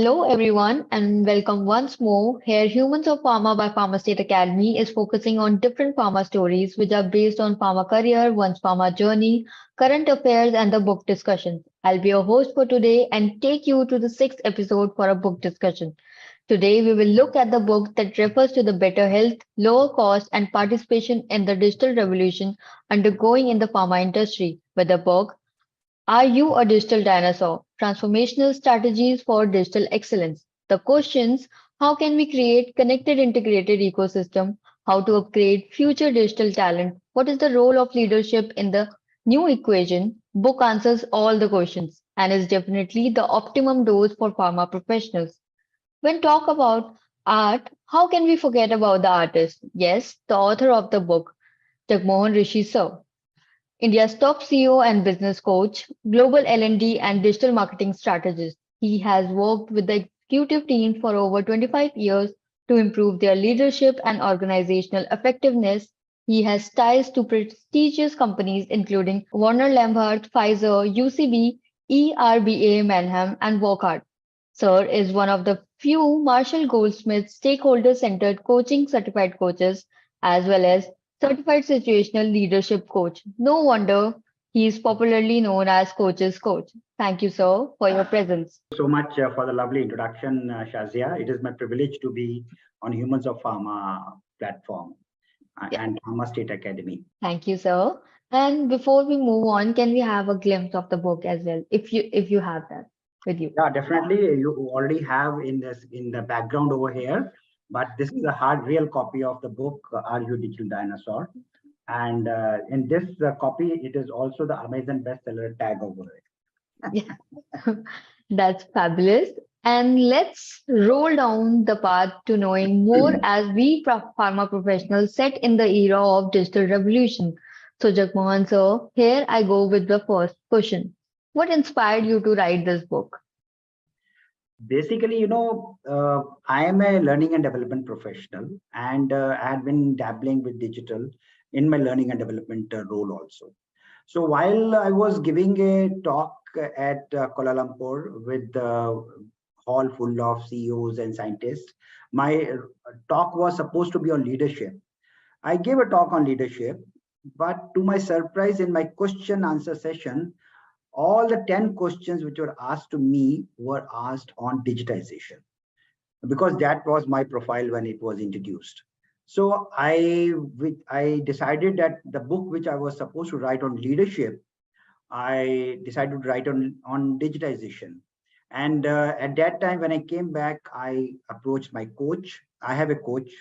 Hello, everyone, and welcome once more. Here, Humans of Pharma by Pharma State Academy is focusing on different pharma stories which are based on pharma career, one's pharma journey, current affairs, and the book discussions. I'll be your host for today and take you to the sixth episode for a book discussion. Today, we will look at the book that refers to the better health, lower cost, and participation in the digital revolution undergoing in the pharma industry. With the book, are you a digital dinosaur? Transformational strategies for digital excellence. The questions: how can we create connected integrated ecosystem? How to upgrade future digital talent? What is the role of leadership in the new equation? Book answers all the questions and is definitely the optimum dose for pharma professionals. When talk about art, how can we forget about the artist? Yes, the author of the book, Jagmohan Rishi sir. India's top CEO and business coach, global L&D and digital marketing strategist. He has worked with the executive team for over 25 years to improve their leadership and organizational effectiveness. He has ties to prestigious companies including Warner Lambert, Pfizer, UCB, ERBA, Manham, and Wockhardt. Sir is one of the few Marshall Goldsmith stakeholder-centered coaching certified coaches as well as certified situational leadership coach. No wonder he is popularly known as Coach's Coach. Thank you, sir, for your presence. So much for the lovely introduction, Shazia. It is my privilege to be on Humans of Pharma platform and Pharma State Academy. Thank you, sir. And before we move on, can we have a glimpse of the book as well, if you have that with you? Yeah, definitely. You already have in the background over here, but this is a hard real copy of the book, Are You Digital Dinosaur? And in this copy, it is also the Amazon bestseller tag over it. Yeah, that's fabulous. And let's roll down the path to knowing more as we pharma professionals set in the era of digital revolution. So, Jagmohan sir, here I go with the first question. What inspired you to write this book? Basically, I am a learning and development professional, and I had been dabbling with digital in my learning and development role also. So while I was giving a talk at Kuala Lumpur with the hall full of CEOs and scientists, my talk was supposed to be on leadership. I gave a talk on leadership, but to my surprise, in my question answer session, all the 10 questions which were asked to me were asked on digitization, because that was my profile when it was introduced. So I decided that the book which I was supposed to write on leadership, I decided to write on digitization. And at that time, when I came back, I approached my coach. I have a coach,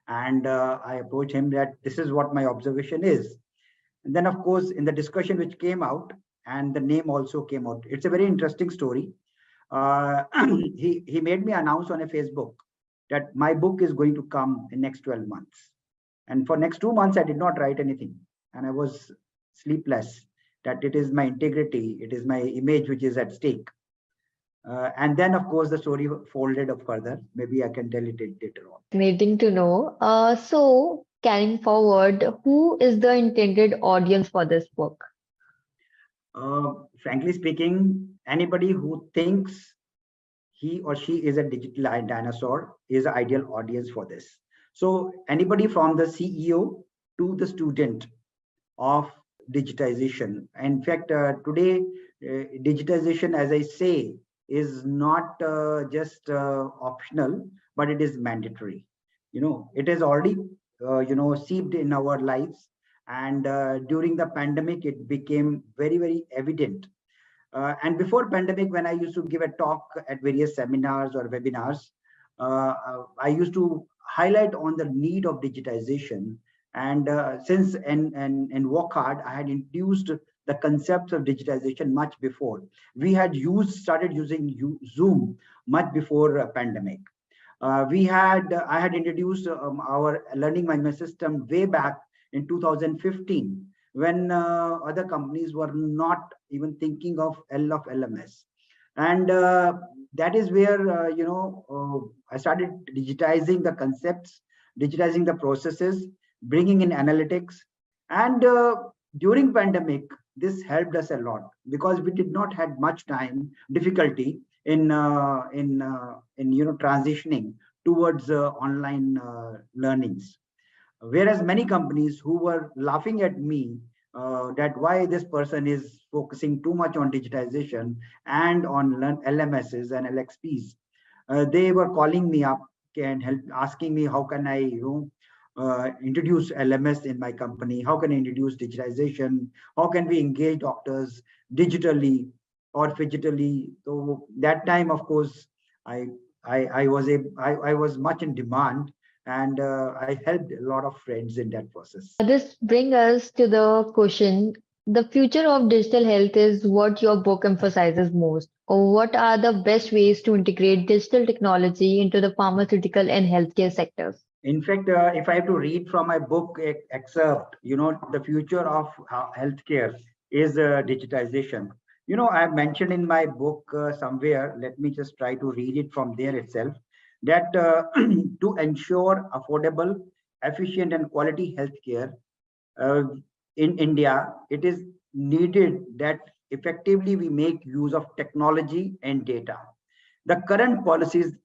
and I approached him that this is what my observation is. And then, of course, in the discussion which came out, and the name also came out. It's a very interesting story. He made me announce on a Facebook that my book is going to come in next 12 months. And for next 2 months, I did not write anything. And I was sleepless that it is my integrity, it is my image which is at stake. And then, of course, the story folded up further. Maybe I can tell it later on. Fascinating to know. So, carrying forward, who is the intended audience for this book? Frankly speaking, anybody who thinks he or she is a digital dinosaur is an ideal audience for this. So anybody from the CEO to the student of digitization. In fact, today, digitization, as I say, is not just optional, but it is mandatory. It is already, seeped in our lives. And during the pandemic, it became very, very evident. And before pandemic, when I used to give a talk at various seminars or webinars, I used to highlight on the need of digitization. And since in Wockhardt, I had introduced the concepts of digitization much before. We had started using Zoom much before pandemic. I had introduced our learning management system way back in 2015, when other companies were not even thinking of LMS. And that is where, I started digitizing the concepts, digitizing the processes, bringing in analytics. And during pandemic, this helped us a lot because we did not have much difficulty in transitioning towards online learnings. Whereas many companies who were laughing at me that why this person is focusing too much on digitization and on LMSs and LXPs, they were calling me up and asking me how can I introduce LMS in my company, how can I introduce digitization, how can we engage doctors digitally or digitally. So that time, of course, I I was much in demand, and I helped a lot of friends in that process. This brings us to the question, the future of digital health is what your book emphasizes most. Or what are the best ways to integrate digital technology into the pharmaceutical and healthcare sectors? In fact, if I have to read from my book excerpt, the future of healthcare is digitization. I've mentioned in my book somewhere, let me just try to read it from there itself, that to ensure affordable, efficient, and quality healthcare uh, in India, it is needed that effectively we make use of technology and data. The current policies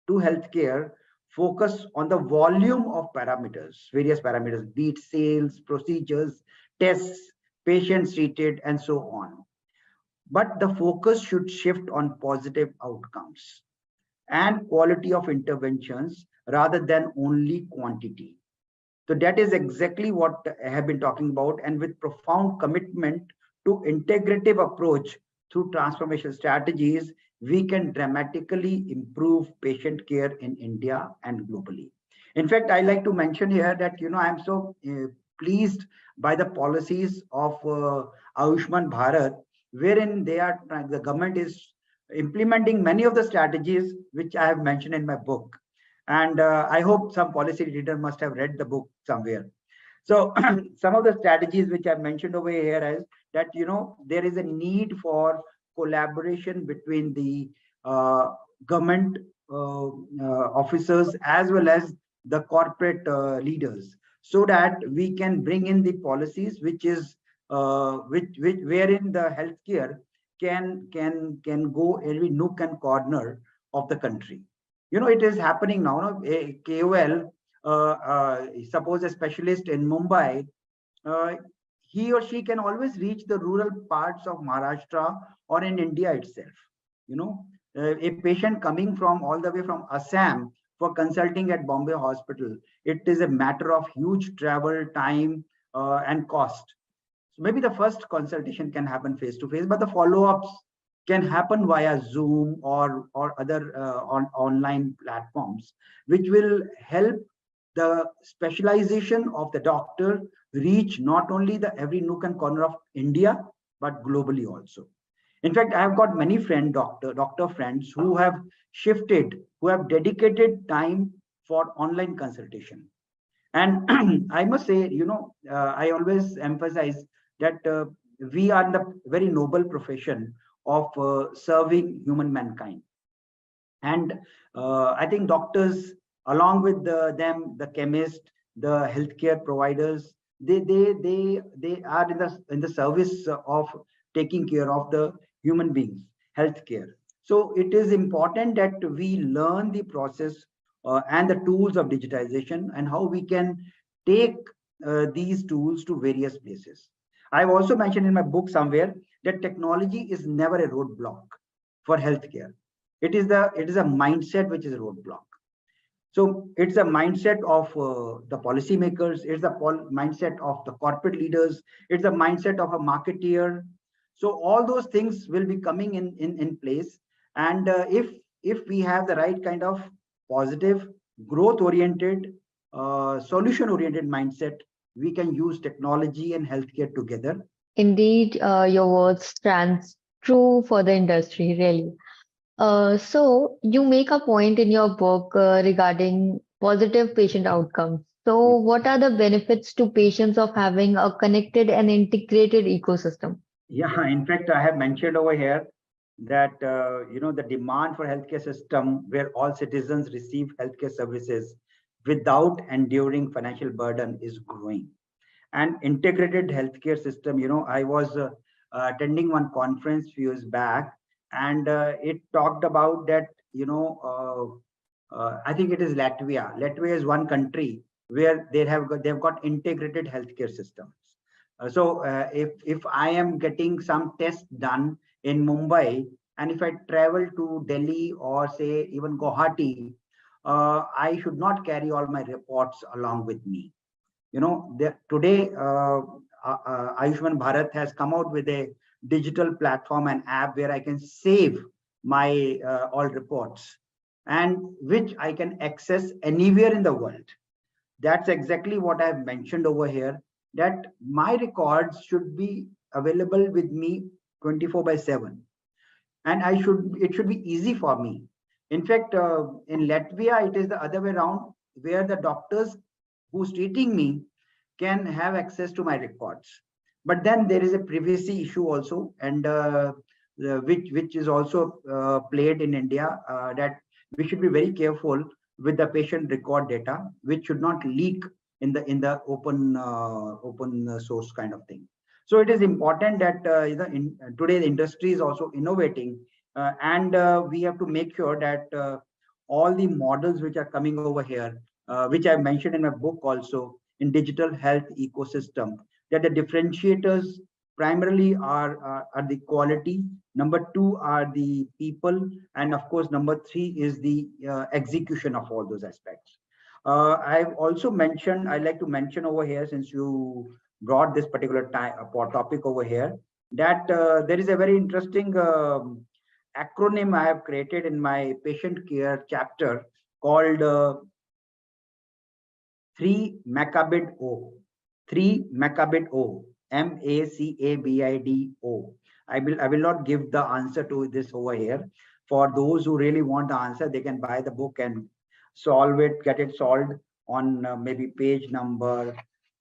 to healthcare focus on the volume of parameters, various parameters, be it sales, procedures, tests, patients treated, and so on. But the focus should shift on positive outcomes and quality of interventions rather than only quantity. So that is exactly what I have been talking about. And with profound commitment to integrative approach through transformational strategies, we can dramatically improve patient care in India and globally. In fact, I like to mention here that, I'm so pleased by the policies of Ayushman Bharat, wherein the government is implementing many of the strategies which I have mentioned in my book. And I hope some policy reader must have read the book somewhere. So some of the strategies which I've mentioned over here is that, there is a need for collaboration between the government officers as well as the corporate leaders, so that we can bring in the policies which is which wherein the healthcare can go every nook and corner of the country. It is happening now. A KOL, suppose a specialist in Mumbai, uh, he or she can always reach the rural parts of Maharashtra or in India itself. A patient coming from all the way from Assam for consulting at Bombay Hospital, it is a matter of huge travel time and cost. So maybe the first consultation can happen face to face, but the follow-ups can happen via Zoom or other online platforms, which will help the specialization of the doctor reach not only the every nook and corner of India, but globally also. In fact, I have got many doctor friends who have shifted, who have dedicated time for online consultation. And I must say, I always emphasize that we are in the very noble profession of serving human mankind. And I think doctors, along with the chemist, the healthcare providers, they are in the service of taking care of the human beings, healthcare. So it is important that we learn the process and the tools of digitization and how we can take these tools to various places. I've also mentioned in my book somewhere that technology is never a roadblock for healthcare. It is a mindset which is a roadblock. So it's a mindset of the policymakers, it's a mindset of the corporate leaders, it's a mindset of a marketeer. So all those things will be coming in place. And if we have the right kind of positive, growth oriented, solution oriented mindset, we can use technology and healthcare together. Indeed, your words stands true for the industry, really. So you make a point in your book regarding positive patient outcomes. So what are the benefits to patients of having a connected and integrated ecosystem? Yeah, in fact, I have mentioned over here that the demand for healthcare system where all citizens receive healthcare services without enduring financial burden is growing. And integrated healthcare system, I was attending one conference few years back, and it talked about that, I think it is Latvia. Latvia is one country where they've got integrated healthcare systems. If I am getting some test done in Mumbai, and if I travel to Delhi or say even Guwahati, I should not carry all my reports along with me. Today Ayushman Bharat has come out with a digital platform and app where I can save my all reports, and which I can access anywhere in the world. That's exactly what I've mentioned over here, that my records should be available with me 24/7, and it should be easy for me. In fact, in Latvia, it is the other way around, where the doctors who's treating me can have access to my records. But then there is a privacy issue also, and which is also played in India, that we should be very careful with the patient record data, which should not leak in the open source kind of thing. So it is important that today the industry is also innovating, and we have to make sure that all the models which are coming over here, which I mentioned in my book also, in digital health ecosystem, that the differentiators primarily are the quality, number two are the people, and of course number three is the execution of all those aspects. I've also mentioned, I'd like to mention over here, since you brought this particular topic over here, that there is a very interesting acronym I have created in my patient care chapter called 3 Macabid O. 3 Macabid O. MACABIDO. I will not give the answer to this over here. For those who really want the answer, they can buy the book and solve it, get it solved on maybe page number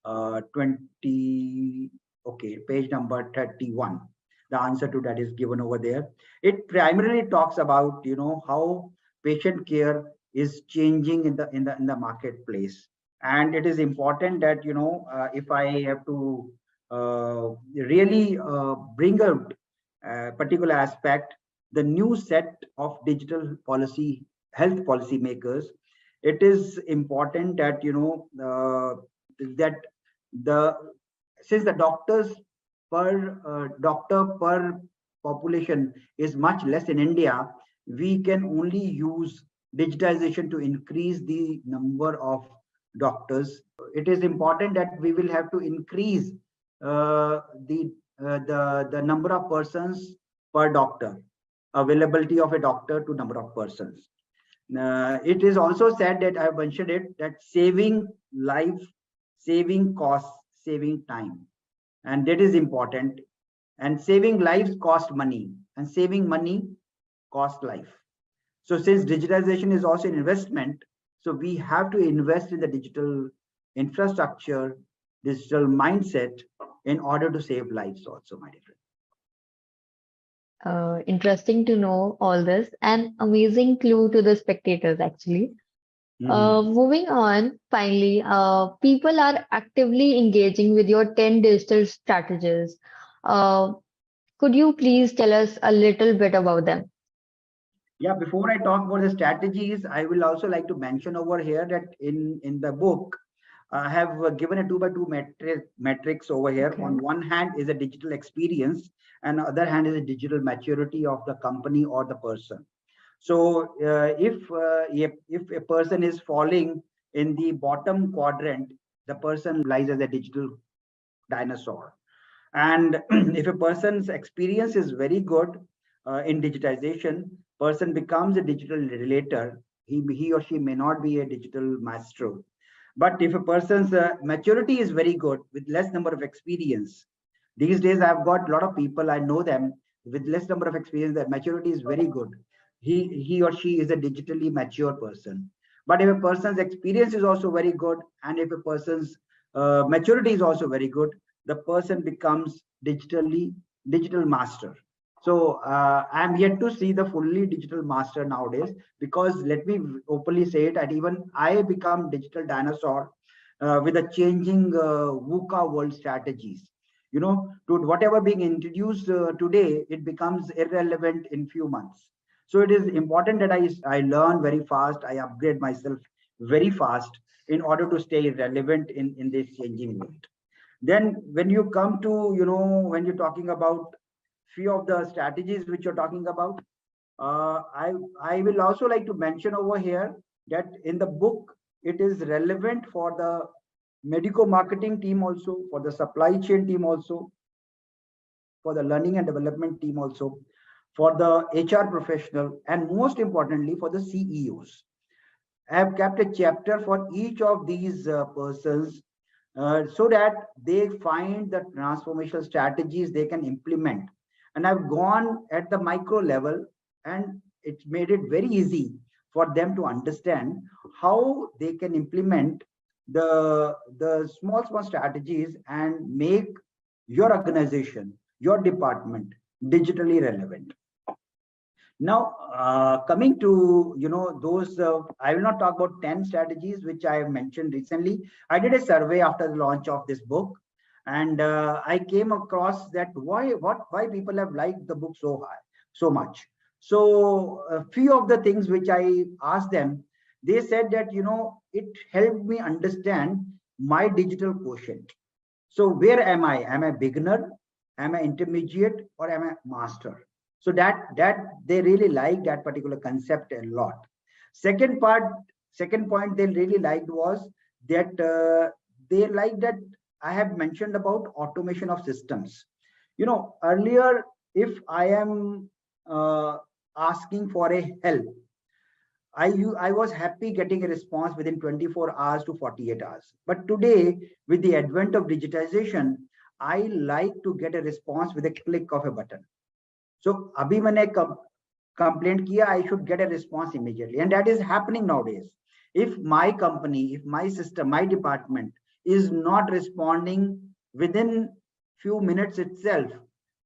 20. Okay, page number 31. The answer to that is given over there. It primarily talks about how patient care is changing in the marketplace, and it is important that if I have to really bring out a particular aspect, the new set of digital policy health policy makers, it is important that that the since the doctors per doctor per population is much less in India, we can only use digitization to increase the number of doctors. It is important that we will have to increase the number of persons per doctor, availability of a doctor to number of persons. It is also said that I mentioned it, that saving life, saving costs, saving time, and that is important. And saving lives cost money, and saving money cost life. So since digitization is also an investment, so we have to invest in the digital infrastructure, digital mindset, in order to save lives also, my dear friend. Interesting to know all this. An amazing clue to the spectators, actually. Moving on, finally, people are actively engaging with your 10 digital strategies. Could you please tell us a little bit about them? Yeah, before I talk about the strategies, I will also like to mention over here that in the book, I have given a 2x2 matrix over here. Okay. On one hand is a digital experience, and other hand is a digital maturity of the company or the person. So if a person is falling in the bottom quadrant, the person lies as a digital dinosaur. And if a person's experience is very good in digitization, person becomes a digital relator. He or she may not be a digital maestro. But if a person's maturity is very good with less number of experience, these days I've got a lot of people, I know them with less number of experience, that maturity is very good. He or she is a digitally mature person. But if a person's experience is also very good, and if a person's maturity is also very good, the person becomes digital master. So I'm yet to see the fully digital master nowadays, because let me openly say it, that even I become digital dinosaur with the changing VUCA world strategies. to whatever being introduced today, it becomes irrelevant in few months. So it is important that I learn very fast, I upgrade myself very fast in order to stay relevant in this changing world. Then when you come to, when you're talking about few of the strategies which you're talking about, I will also like to mention over here that in the book, it is relevant for the medico marketing team also, for the supply chain team also, for the learning and development team also, for the HR professional, and most importantly for the CEOs. I have kept a chapter for each of these persons, so that they find the transformational strategies they can implement. And I've gone at the micro level, and it's made it very easy for them to understand how they can implement the small strategies and make your organization, your department digitally relevant. Now, coming to, those, I will not talk about 10 strategies which I have mentioned recently. I did a survey after the launch of this book, and I came across that why people have liked the book so much. So a few of the things which I asked them, they said that, it helped me understand my digital quotient. So where am I? Am I beginner? Am I intermediate? Or am I master? So that they really like that particular concept a lot. Second point they really liked was that they like that I have mentioned about automation of systems. Earlier, if I am asking for a help, I was happy getting a response within 24 hours to 48 hours. But today, with the advent of digitization, I like to get a response with a click of a button. So abhi maine complaint kiya, I should get a response immediately. And that is happening nowadays. If my company, if my system, my department is not responding within few minutes itself,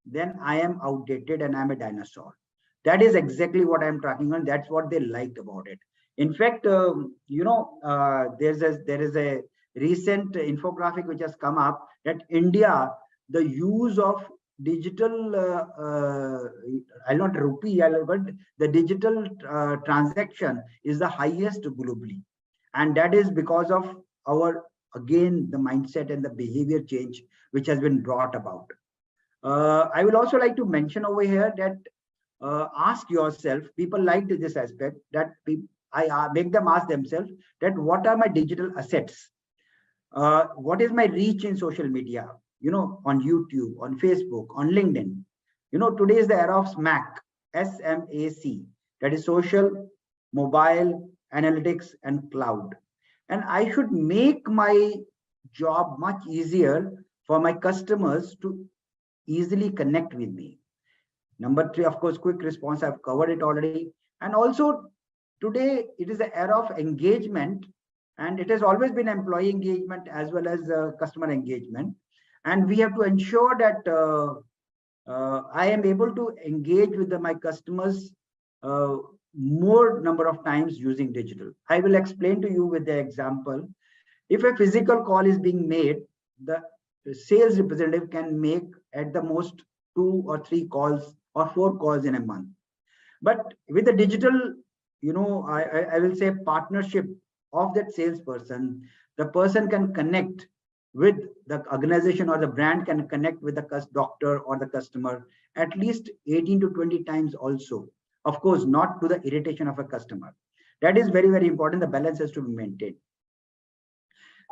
then I am outdated and I'm a dinosaur. That is exactly what I'm talking on. That's what they liked about it. In fact, there is a recent infographic which has come up that India, the use of digital, I'll not rupee, but the digital transaction is the highest globally. And that is because of our, again, the mindset and the behavior change which has been brought about. I will also like to mention over here that ask yourself, people like this aspect, that I make them ask themselves that what are my digital assets? What is my reach in social media? On YouTube, on Facebook, on LinkedIn. Today is the era of SMAC, SMAC, that is social, mobile, analytics, and cloud. And I should make my job much easier for my customers to easily connect with me. Number 3, of course, quick response. I've covered it already. And also today it is the era of engagement, and it has always been employee engagement as well as customer engagement. And we have to ensure that I am able to engage with my customers more number of times using digital. I will explain to you with the example. If a physical call is being made, the sales representative can make at the most 2 or 3 calls or 4 calls in a month. But with the digital, I will say partnership of that salesperson, the person can connect with the organization, or the brand can connect with the doctor or the customer at least 18 to 20 times also. Of course, not to the irritation of a customer. That is very, very important. The balance has to be maintained.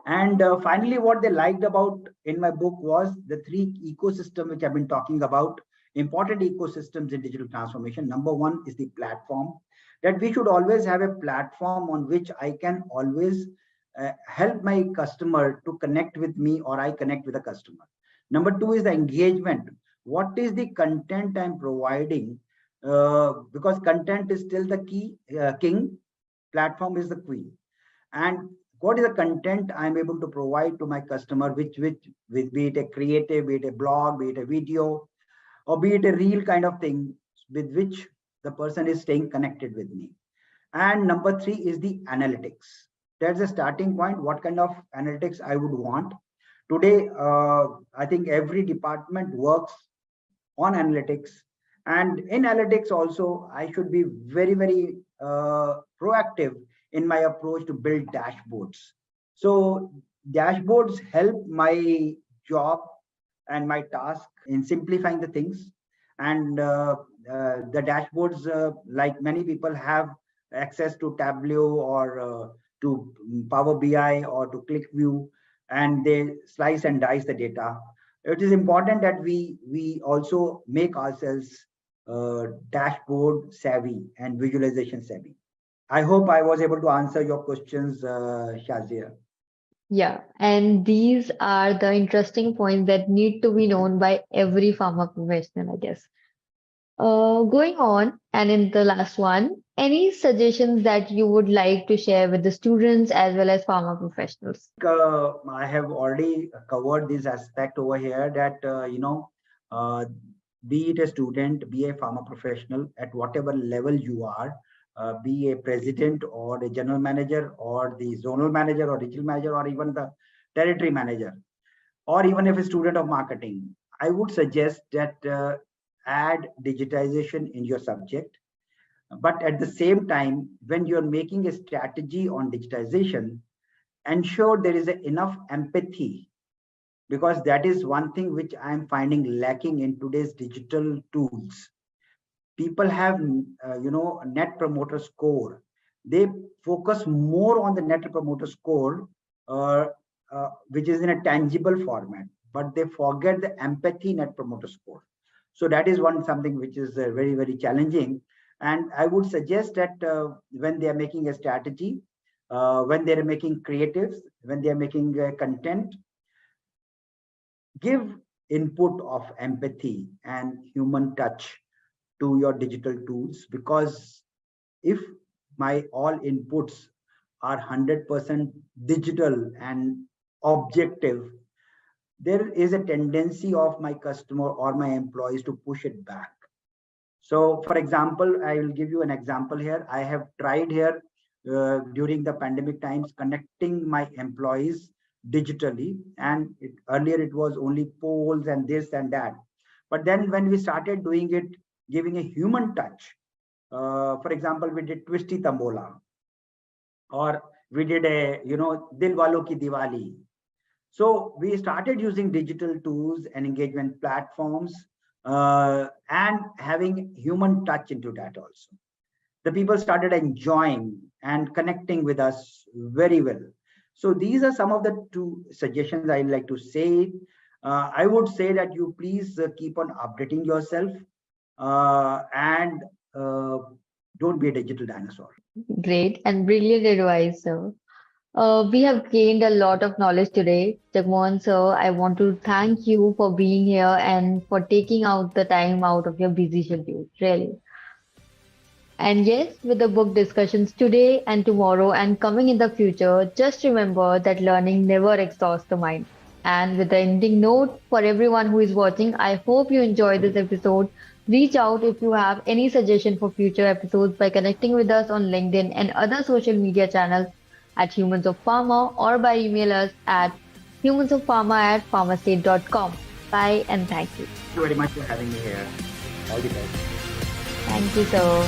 And finally, what they liked about in my book was the 3 ecosystems which I've been talking about. Important ecosystems in digital transformation. Number 1 is the platform, that we should always have a platform on which I can always help my customer to connect with me, or I connect with the customer. Number 2 is the engagement. What is the content I'm providing? Because content is still the king, platform is the queen. And what is the content I'm able to provide to my customer, which be it a creative, be it a blog, be it a video, or be it a real kind of thing with which the person is staying connected with me. And number 3 is the analytics. That's the starting point. What kind of analytics I would want Today, I think every department works on analytics, and in analytics also I should be very, very proactive in my approach to build dashboards. So dashboards help my job and my task in simplifying the things. And the dashboards, like many people have access to Tableau or to Power BI or to ClickView, and they slice and dice the data. It is important that we also make ourselves dashboard savvy and visualization savvy. I hope I was able to answer your questions, Shazia. Yeah, and these are the interesting points that need to be known by every pharma professional, I guess. Going on, and in the last one, any suggestions that you would like to share with the students as well as pharma professionals? I have already covered this aspect over here that, uh, be it a student, be a pharma professional, at whatever level you are, be a president or a general manager or the zonal manager or regional manager or even the territory manager, or even if a student of marketing, I would suggest that add digitization in your subject. But at the same time, when you're making a strategy on digitization, ensure there is enough empathy, because that is one thing which I am finding lacking in today's digital tools. People have a net promoter score. They focus more on the net promoter score, uh, which is in a tangible format, but they forget the empathy net promoter score. So that is one something which is very, very challenging. And I would suggest that when they are making a strategy, when they are making creatives, when they are making content, give input of empathy and human touch to your digital tools. Because if my all inputs are 100% digital and objective, there is a tendency of my customer or my employees to push it back. So for example, I will give you an example here. I have tried here during the pandemic times connecting my employees digitally, and earlier it was only polls and this and that. But then when we started doing it, giving a human touch, for example, we did Twisty Tambola, or we did a, Dil Walo Ki Diwali. So we started using digital tools and engagement platforms, and having human touch into that also. The people started enjoying and connecting with us very well. So these are some of the two suggestions I'd like to say. I would say that you please keep on updating yourself, and don't be a digital dinosaur. Great and brilliant advice, sir. We have gained a lot of knowledge today. Jagmohan, sir, I want to thank you for being here and for taking out the time out of your busy schedule, really. And yes, with the book discussions today and tomorrow and coming in the future, just remember that learning never exhausts the mind. And with the ending note for everyone who is watching, I hope you enjoyed this episode. Reach out if you have any suggestion for future episodes by connecting with us on LinkedIn and other social media channels at Humans of Pharma or by email us at humansoffpharma@pharmastate.com. Bye and thank you. Thank you very much for having me here. All the best. Thank you, sir.